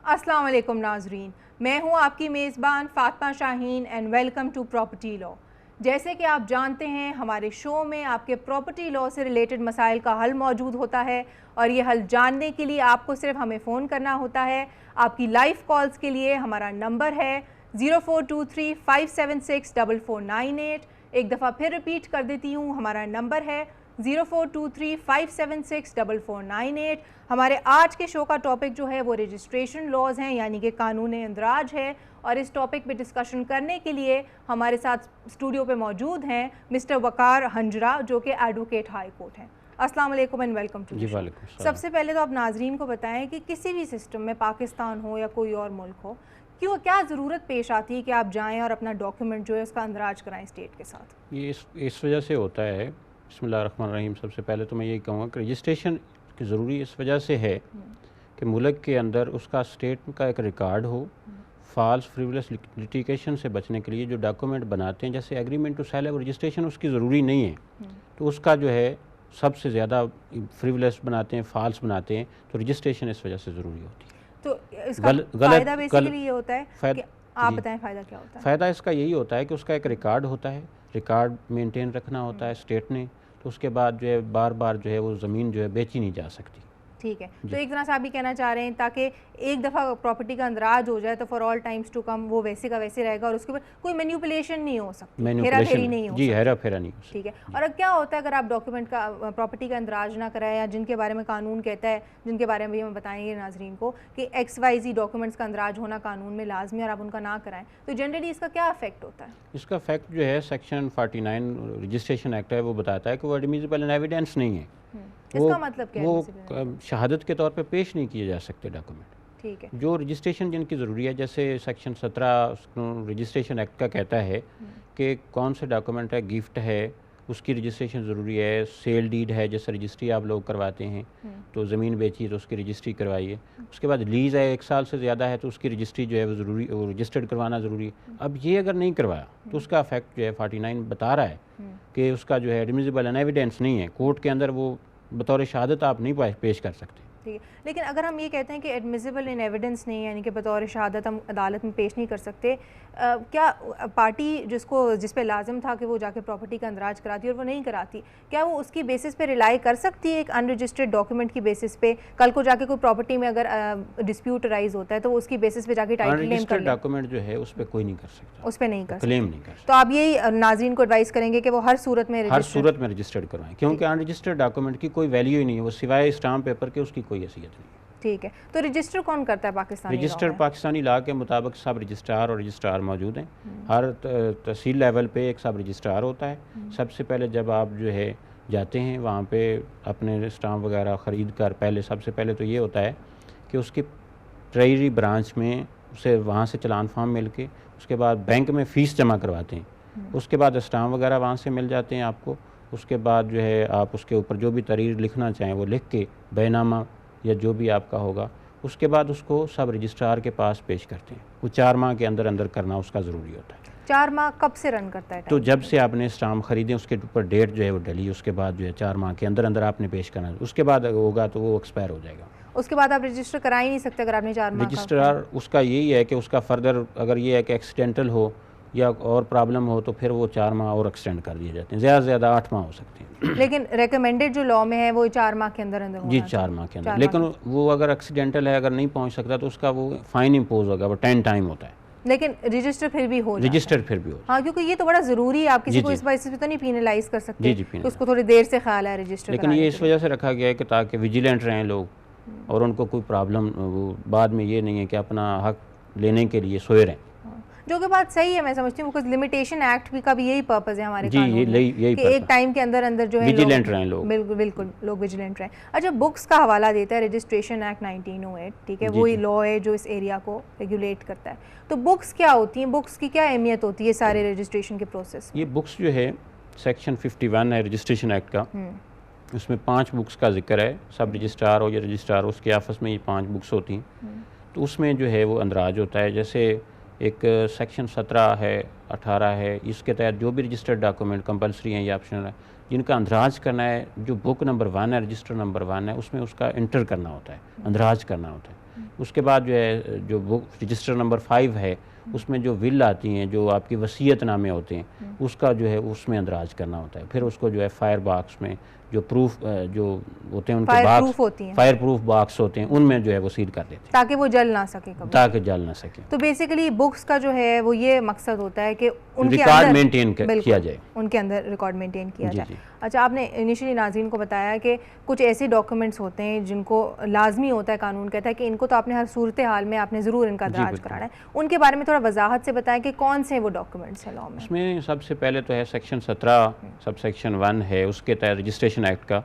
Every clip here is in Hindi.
अस्सलाम वालेकुम नाजरीन, मैं हूं आपकी मेज़बान Fatima Shaheen and welcome to property law. जैसे कि आप जानते हैं, हमारे शो में आपके प्रॉपर्टी लॉ से रिलेटेड मसाइल का हल मौजूद होता है और ये हल जानने के लिए आपको सिर्फ हमें फ़ोन करना होता है। आपकी लाइव कॉल्स के लिए हमारा नंबर है 0423-576-4498। एक दफ़ा फिर रिपीट कर देती हूँ, हमारा नंबर है 0423-576-4498। हमारे आज के शो का टॉपिक जो है वो रजिस्ट्रेशन लॉज हैं, यानी कि कानून इंदराज है। और इस टॉपिक पे डिस्कशन करने के लिए हमारे साथ स्टूडियो पे मौजूद हैं मिस्टर वकार हंजरा, जो कि एडवोकेट हाई कोर्ट हैं। अस्सलाम वालेकुम एंड वेलकम टू। सबसे पहले तो आप नाजरीन को बताएं कि किसी भी सिस्टम में, पाकिस्तान हो या कोई और मुल्क हो, क्या ज़रूरत पेश आती है कि आप जाएँ और अपना डॉक्यूमेंट जो है उसका इंदराज कराएँ स्टेट के साथ? ये इस वजह से होता है। बिस्मिल्लाहिर्रहमानिर्रहीम। सबसे पहले तो मैं यही कहूँगा कि रजिस्ट्रेशन की ज़रूरी इस वजह से है कि मुल्क के अंदर उसका स्टेट का एक रिकॉर्ड हो। फॉल्स फ्रिवलेस लिटिगेशन से बचने के लिए जो डॉक्यूमेंट बनाते हैं, जैसे एग्रीमेंट टू सेल, रजिस्ट्रेशन उसकी ज़रूरी नहीं है, तो उसका जो है सबसे ज़्यादा फ्रिवलेस बनाते हैं, फॉल्स बनाते हैं, तो रजिस्ट्रेशन इस वजह से ज़रूरी होती है। तो इसका फ़ायदा बेसिकली ये होता है कि आप बताएं फ़ायदा क्या होता है? फ़ायदा इसका यही होता है कि उसका एक रिकॉर्ड होता है, रिकॉर्ड मेंटेन रखना होता है स्टेट ने, तो उसके बाद जो है बार बार जो है वो ज़मीन जो है बेची नहीं जा सकती। ठीक है, तो एक तरह से आप भी कहना चाह रहे हैं ताकि एक दफ़ा प्रॉपर्टी का अंदराज हो जाए तो for all times to come वो वैसे का वैसे रहेगा और उसके ऊपर कोई मैनिपुलेशन नहीं हो सकती, हेराफेरी नहीं हो सकती। हेरा फेरा नहीं हो सकती। ठीक है। और अब क्या होता है अगर आप डॉक्यूमेंट का, प्रॉपर्टी का अंदराज ना कराएं, या जिनके बारे में कानून कहता है, जिनके बारे में भी हम बताएंगे नाजरीन को कि XYZ डॉक्यूमेंट्स का अंदराज होना कानून में लाजमी, और आप उनका ना कराएं, तो जनरली इसका क्या इफेक्ट होता है? इसका इफेक्ट जो है सेक्शन 49 रजिस्ट्रेशन एक्ट है वो बताता है कि वो एडमिसिबल इन एविडेंस नहीं है। इसका मतलब क्या है? वो शहादत के तौर पे पेश नहीं किए जा सकते डॉक्यूमेंट। ठीक है। जो रजिस्ट्रेशन जिनकी ज़रूरी है, जैसे सेक्शन 17 रजिस्ट्रेशन एक्ट का कहता है कि कौन से डॉक्यूमेंट है, गिफ्ट है उसकी रजिस्ट्रेशन ज़रूरी है, सेल डीड है, जैसे रजिस्ट्री आप लोग करवाते हैं तो ज़मीन बेची तो उसकी रजिस्ट्री करवाइए। उसके बाद लीज़ है 1 साल से ज़्यादा है तो उसकी रजिस्ट्री जो है वो ज़रूरी, वो रजिस्टर्ड करवाना ज़रूरी है। अब ये अगर नहीं करवाया तो उसका इफेक्ट जो है 49 बता रहा है कि उसका जो है एडमिसिबल इन एविडेंस नहीं है, कोर्ट के अंदर वो बतौर शहादत आप नहीं पेश कर सकते। ठीक है, लेकिन अगर हम ये कहते हैं कि एडमिसिबल इन एविडेंस नहीं, यानी कि बतौर शहादत हम अदालत में पेश नहीं कर सकते, क्या पार्टी जिस पे लाजिम था कि वो जाके प्रॉपर्टी का अंदराज कराती और वो नहीं कराती, क्या वो उसकी बेसिस पे रिलाई कर सकती है एक अनरजिस्टर्ड डॉक्यूमेंट की बेसिस पे? कल को जाके कोई प्रॉपर्टी में अगर डिस्प्यूट राइज होता है तो वो उसकी बेसिस पे जाके टाइटल क्लेम कर ले? डॉक्यूमेंट जो है उस पर कोई नहीं कर सकता, उस पर नहीं कर क्लेम नहीं कर सकता। तो आप यही नाज़रीन को एडवाइस करेंगे कि वो हर सूरत में रजिस्टर्ड करवाएं, क्योंकि अनरजिस्टर्ड डॉक्यूमेंट की कोई वैल्यू ही नहीं है, वो सिवाय स्टाम्प पेपर के उसकी कोई हैसियत नहीं है। ठीक है, तो रजिस्टर कौन करता है पाकिस्तानी? रजिस्टर पाकिस्तानी लॉ के मुताबिक सब रजिस्ट्रार और रजिस्ट्रार मौजूद हैं। हर तहसील लेवल पे एक सब रजिस्ट्रार होता है। सबसे पहले जब आप जो है जाते हैं वहाँ पे अपने स्टाम्प वगैरह ख़रीद कर, पहले सबसे पहले तो ये होता है कि उसकी ट्रेजरी ब्रांच में उसे वहाँ से चलान फॉर्म मिल के, उसके बाद बैंक में फ़ीस जमा करवाते हैं, उसके बाद स्टाम्प वगैरह वहाँ से मिल जाते हैं आपको। उसके बाद जो है आप उसके ऊपर जो भी तहरीर लिखना चाहें वो लिख के, बैनामा या जो भी आपका होगा, उसके बाद उसको सब रजिस्ट्रार के पास पेश करते हैं। वो 4 माह के अंदर अंदर करना उसका ज़रूरी होता है। 4 माह कब से रन करता है? तो जब से आपने स्टाम्प खरीदे उसके ऊपर डेट जो है वो डली, उसके बाद जो है 4 माह के अंदर अंदर आपने पेश करना है। उसके बाद होगा तो वो एक्सपायर हो जाएगा। उसके बाद आप रजिस्टर करा ही नहीं सकते अगर आपने 4 माह। रजिस्ट्रार उसका यही है कि उसका फर्दर अगर ये है कि एक्सीडेंटल हो या और प्रॉब्लम हो तो फिर वो 4 माह और एक्सटेंड कर दिए जाते हैं, ज़्यादा से ज़्यादा 8 माह हो सकते हैं। लेकिन रेकमेंडेड जो लॉ में है वो 4 माह के अंदर अंदर? जी 4 माह के अंदर। लेकिन वो अगर एक्सीडेंटल है, अगर नहीं पहुंच सकता तो उसका वो फाइन इम्पोज होगा, वो 10 टाइम होता है। लेकिन रजिस्टर फिर भी हो हाँ, क्योंकि ये तो बड़ा ज़रूरी है। आप किसी को इस बेसिस पे तो नहीं पेनलाइज कर सकते। तो उसको थोड़ी देर से ख्याल है रजिस्टर। लेकिन ये इस वजह से रखा गया है कि ताकि विजिलेंट रहें लोग और उनको कोई प्रॉब्लम वो बाद में ये नहीं है कि अपना हक लेने के लिए सोए रहें। जो कि बात सही है, मैं समझती हूँ, बिकॉज लिमिटेशन एक्ट भी का भी यही पर्पज़ है हमारे कानून में कि एक टाइम के अंदर अंदर जो है विजिलेंट रहें लोग। बिल्कुल लोग विजिलेंट रहें। अच्छा, बुक्स का हवाला देता है रजिस्ट्रेशन एक्ट 1908, ठीक है, वही लॉ है जो इस एरिया को रेगुलेट करता है। तो बुक्स क्या होती हैं, बुक्स की क्या अहमियत होती है सारे रजिस्ट्रेशन के प्रोसेस? ये बुक्स जो है सेक्शन 51 है रजिस्ट्रेशन एक्ट का, उसमें 5 बुक्स का जिक्र है। सब रजिस्ट्रार हो या रजिस्ट्रार हो उसके आपस में ये 5 बुक्स होती हैं। तो उसमें जो है वो अंदराज होता है। जैसे एक सेक्शन 17 है, 18 है, इसके तहत जो भी रजिस्टर्ड डॉक्यूमेंट कंपलसरी हैं या ऑप्शनल है, जिनका अंदराज करना है, जो बुक नंबर 1 है, रजिस्टर नंबर 1 है, उसमें उसका इंटर करना होता है, अंदराज करना होता है। उसके बाद जो है जो बुक रजिस्टर नंबर 5 है उसमें जो विल आती हैं, जो आपकी वसीयतनामे होते हैं, उसका जो है उसमें अंदराज करना होता है। फिर उसको जो है फायर बॉक्स में जो प्रूफ जो होते हैं उनके बॉक्स, फायर प्रूफ बॉक्स होते हैं, उनमें जो है वो सील कर देते हैं ताकि वो जल ना सके कभी, ताकि जल ना सके। तो बेसिकली बुक्स का जो है वो ये मकसद होता है कि उनके रिकॉर्ड मेंटेन किया जाए, उनके अंदर रिकॉर्ड मेंटेन किया जाए। अच्छा, आपने इनिशियली नाज़रीन को बताया कि कुछ ऐसे डॉक्यूमेंट्स होते हैं जिनको लाजमी होता है, कानून कहता है कि इनको तो आपने हर सूरत हाल में आपने ज़रूर इनका दराज कराना है। उनके बारे में थोड़ा वजाहत से बताएं कि कौन से वो डॉक्यूमेंट्स हैं लॉ में। उसमें सबसे पहले तो है सेक्शन 17 सब सेक्शन 1 है उसके तहत रजिस्ट्रेशन एक्ट का।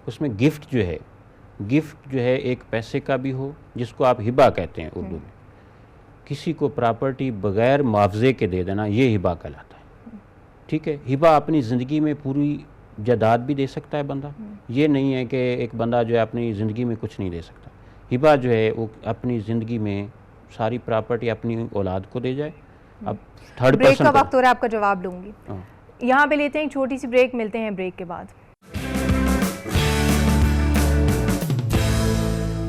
उसमें गिफ्ट जो है एक पैसे का भी हो, जिसको आप हिबा कहते हैं उर्दू में, किसी को प्रॉपर्टी बगैर मुआवजे के दे देना, ये हिबा कहलाता है। ठीक है, हिबा अपनी ज़िंदगी में पूरी जायदाद भी दे सकता है बंदा, ये नहीं है कि एक बंदा जो है अपनी ज़िंदगी में कुछ नहीं दे सकता। हिबा जो है वो अपनी ज़िंदगी में सारी प्रॉपर्टी अपनी औलाद को दे जाए। अब थर्ड ब्रेक का वक्त हो रहा है, आपका जवाब लूँगी। यहाँ पे लेते हैं एक छोटी सी ब्रेक, मिलते हैं ब्रेक के बाद।